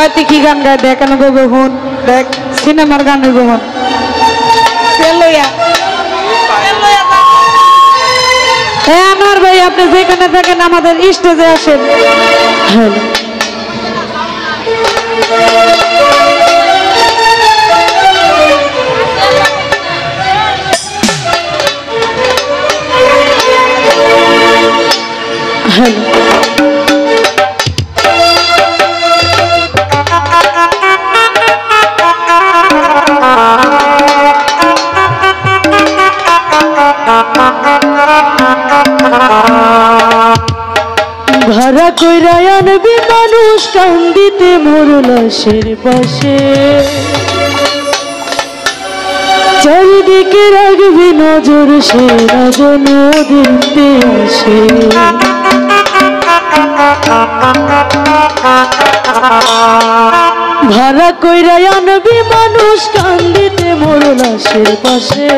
রাতে কি গান গায় দেখানো গো হুন দেখ সিনেমার গান হইব হুন আনোয়ার ভাই আপনি যেখানে থাকেন আমাদের স্টেজে আসেন। হ্যালো ভাড়া কইরা আনবি মানুষ কান্দিতে মোর লাশের পাশে চারিদিকে রাখবি নজর সে না যেন দেখতে আসে ভাড়া কইরা আনবি মানুষ কান্দিতে মোর লাশের পাশে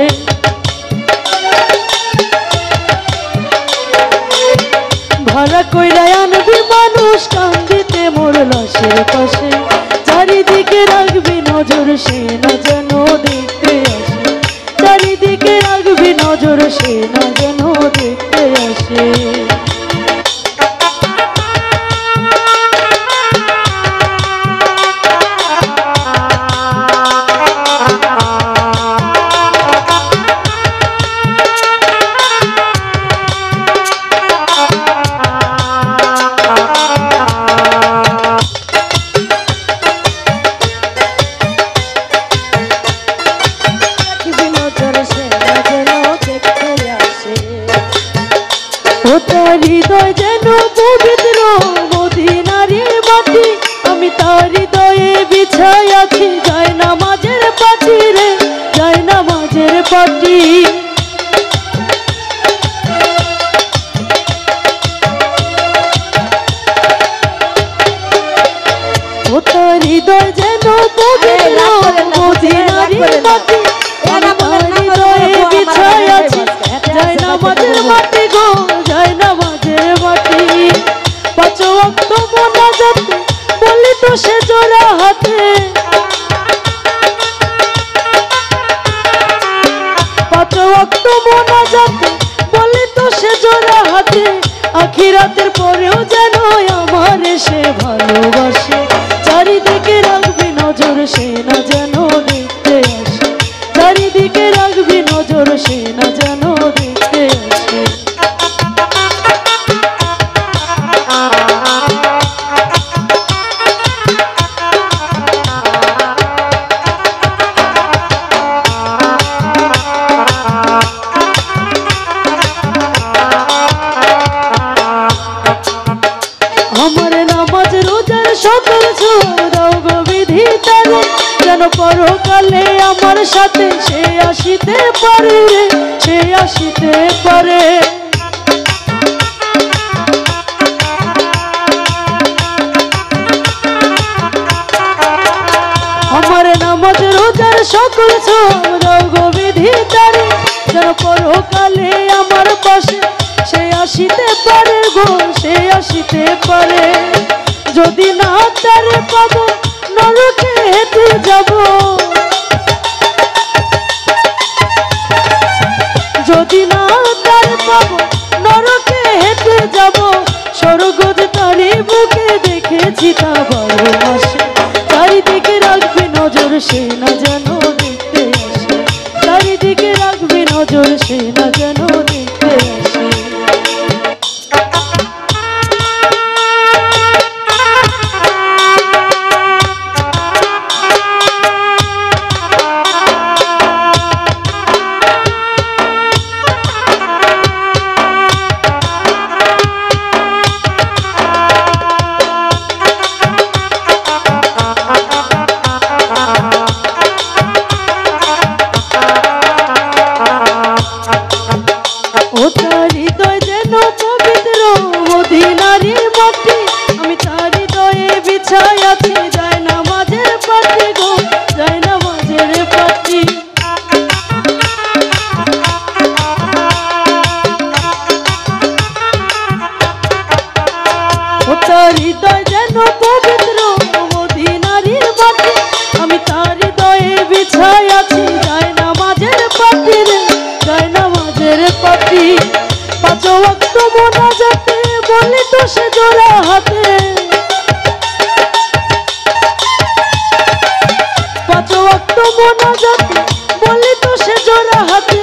ভাড়া কইরা আনবি মানুষ কান্দিতে মোর লাশের পাশে চারিদিকে রাখবি নজর সে না যেন দেখতে আসে চারিদিকে রাখবি নজর সে না যেন দেখতে আসে হৃদয় যেন পবিত্র মদিনারি মাটি আমি তার হৃদয়ে বিছাই আছি যায় নামাজের পাটি রে যায় নামাজের পাটি ও তার হৃদয় যেন পবিত্র মদিনারি মাটি আমি তার হৃদয়ে বিছাই আছি যায় নামাজের মাটি গো যায় নামাজের মাটি পাঁচ ওয়াক্ত মোনাজাতে বলি তো সে জোড়া হাতে পাঁচ ওয়াক্ত মোনাজাতে বলি তো সে জোড়া হাতে আখিরাতের পরেও যেন আমার সে ভালোবাসে চারিদিকে রাখবি নজর সে না যেন দেখতে আসে চারিদিকে রাখবি নজর সে না যেন দেখতে আসে আমার নামাজ রোজার সকল ছোঁয়া দাও গো বিধি তারে যেন পরকালে আমার সাথে সে আসিতে পারে রে সে আসিতে পারে আমার নামাজ রোজার সকল ছোঁয়া দাও গো বিধি তারে যেন পরকালে আমার পাশে সে আসিতে পারে গো সে আসিতে পারে যদি না তারে পাবো নরকে হেঁটে যাব যদি না তারে পাবো নরকে হেঁটে যাব স্বর্গজ তারে বুকে দেখেছি তা বড় আসে চারিদিকে রাখবি নজর সে না যেন দেখতে আসে চারিদিকে রাখবি নজর সে না যেন দেখতে আসে হৃদয় যেন পবিত্র মদিনা ওয়াক্ত মোনাজাতে বলি তো সে জোড়া হাতে, পাঁচ ওয়াক্ত মোনাজাতে বলি তো সে জোড়া হাতে,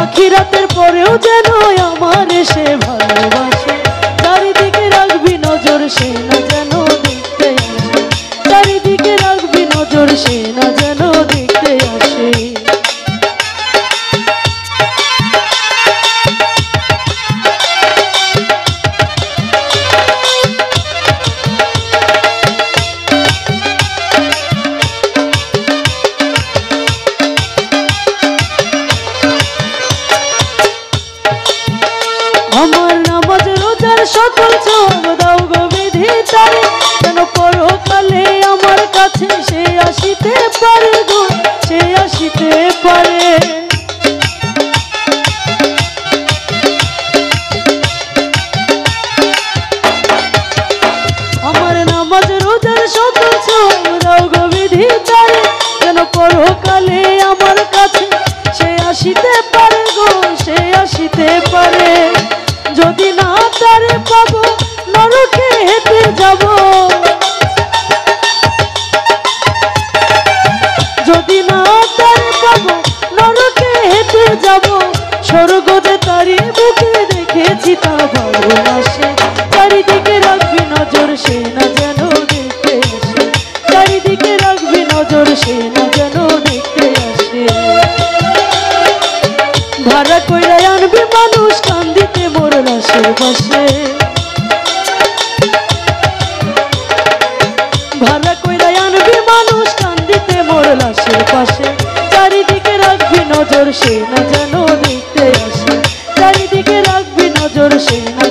আখিরাতের পরেও যেন আমারে সে ভালোবাসে। চারিদিকে রাখবি নজর সে না যেন দেখতে আসে, চারিদিকে রাখবি নজর সে না যেন দেখতে আসে। আমার নামাজ রোজার সকল সওয়াব দাও গো বিধাতারে, যেন পরকালে আমার কাছে সে আসিতে পারে গো, সে আসিতে পারে। আমার নামাজ রোজার সকল সওয়াব দাও গো বিধাতারে, যেন পরকালে আমার কাছে সে আসিতে পারে গো, সে আসিতে পারে। যদি না তারে পাবো নরকে হেঁটে যাব, যদি না তারে পাবো নরকে হেঁটে যাব, স্বর্গ যে তারি বুকে দেখেছি তা ভালোবাসে। চারিদিকে রাখবি নজর সে না যেন দেখতে আসে, চারিদিকে রাখবি নজর সে না যেন দেখতে আসে। ভাড়া কইরা আনবি মানুষ কান্দিতে মোর লাশের পাশে, ভাড়া কইরা আনবি মানুষ কান্দিতে মোর লাশের পাশে। চারিদিকে রাখবি নজর সে না যেন দেখতে আসে, চারিদিকে রাখবি নজর সে না